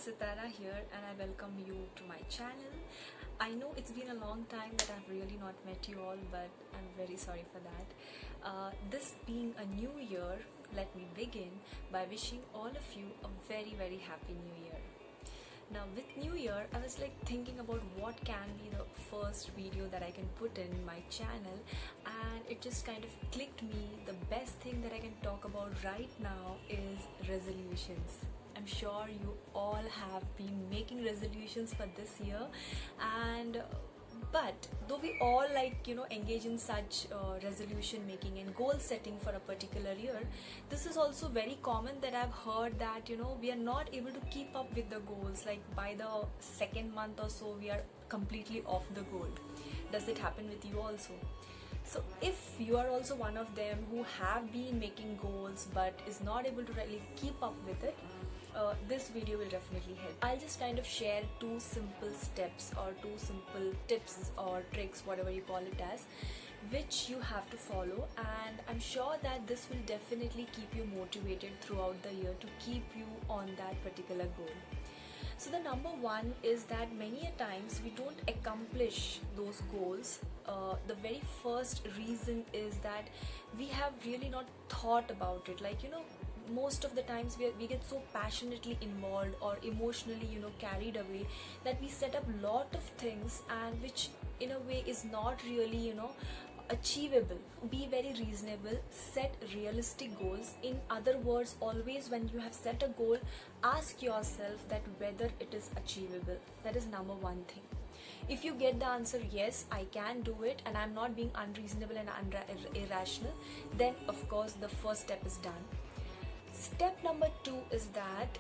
Sitara here and I welcome you to my channel. I know it's been a long time that I've really not met you all, but I'm very sorry for that. This being a new year, let me begin by wishing all of you a very happy new year. Now with new year, I was thinking about what can be the first video that I can put in my channel, and it just kind of clicked me. The best thing that I can talk about right now is resolutions. I'm sure you all have been making resolutions for this year, and but though we all engage in such resolution making and goal setting for a particular year, this is also very common that I've heard that we are not able to keep up with the goals. Like by the second month or so, we are completely off the goal. Does it happen with you also? So if you are also one of them who have been making goals but is not able to really keep up with it, this video will definitely help. I'll just kind of share two simple steps or two simple tips or tricks, whatever you call it as, which you have to follow, and I'm sure that this will definitely keep you motivated throughout the year to keep you on that particular goal. So the number one is that many a times we don't accomplish those goals. The very first reason is that we have really not thought about it. Most of the times we get so passionately involved or emotionally carried away that we set up lot of things, and which in a way is not really achievable. Be very reasonable, set realistic goals. In other words, always when you have set a goal, ask yourself that whether it is achievable. That is number one thing. If you get the answer yes, I can do it and I'm not being unreasonable and irrational, then of course the first step is done. Step number two is that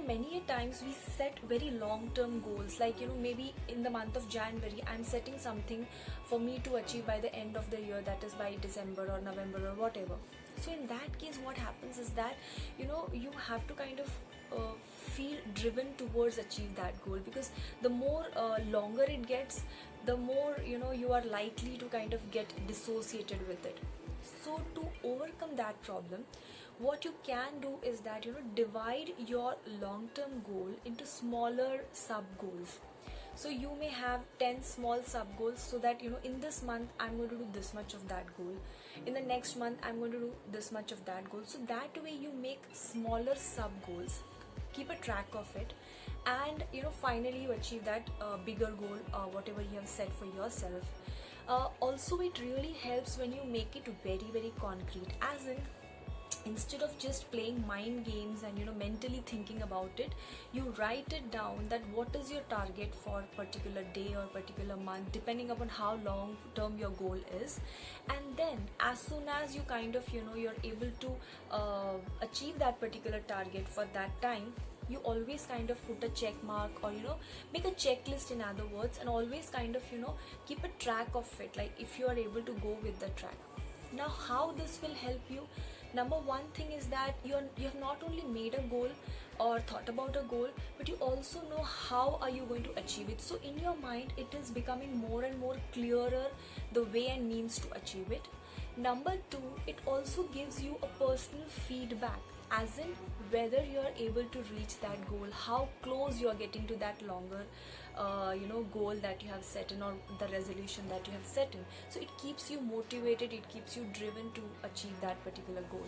many a times we set very long-term goals. Maybe in the month of January I'm setting something for me to achieve by the end of the year, that is by December or November or whatever. So in that case, what happens is that you have to kind of feel driven towards achieve that goal, because the more longer it gets, the more you are likely to kind of get dissociated with it. So to overcome that problem, what you can do is that divide your long-term goal into smaller sub-goals. So you may have 10 small sub-goals, so that in this month I'm going to do this much of that goal, in the next month I'm going to do this much of that goal. So that way you make smaller sub-goals, keep a track of it, and finally you achieve that bigger goal, whatever you have set for yourself. Also, it really helps when you make it very concrete, as in instead of just playing mind games and mentally thinking about it, you write it down that what is your target for particular day or particular month, depending upon how long term your goal is. And then as soon as you kind of you're able to achieve that particular target for that time, you always kind of put a check mark, or make a checklist, in other words, and always kind of keep a track of it, like if you are able to go with the track. Now how this will help you? Number one thing is that you have not only made a goal or thought about a goal, but you also know how are you going to achieve it. So in your mind it is becoming more and more clearer the way and means to achieve it. Number two, it also gives you a personal feedback, as in whether you are able to reach that goal, how close you are getting to that longer goal that you have set in, or the resolution that you have set in. So it keeps you motivated, it keeps you driven to achieve that particular goal.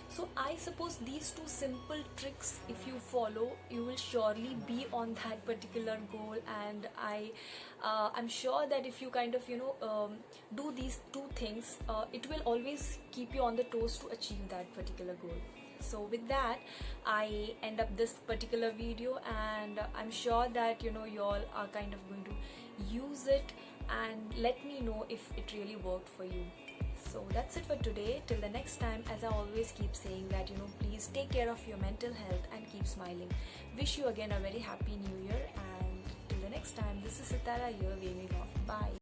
So I suppose these two simple tricks, if you follow, you will surely be on that particular goal, and I'm sure that if you kind of do these two things, it will always keep you on the toes to achieve that particular goal. So with that, I end up this particular video, and I'm sure that you all are kind of going to use it and let me know if it really worked for you. So that's it for today. Till the next time, as I always keep saying that please take care of your mental health and keep smiling. Wish you again a very happy new year, and till the next time, this is Sitara here waving off. Bye.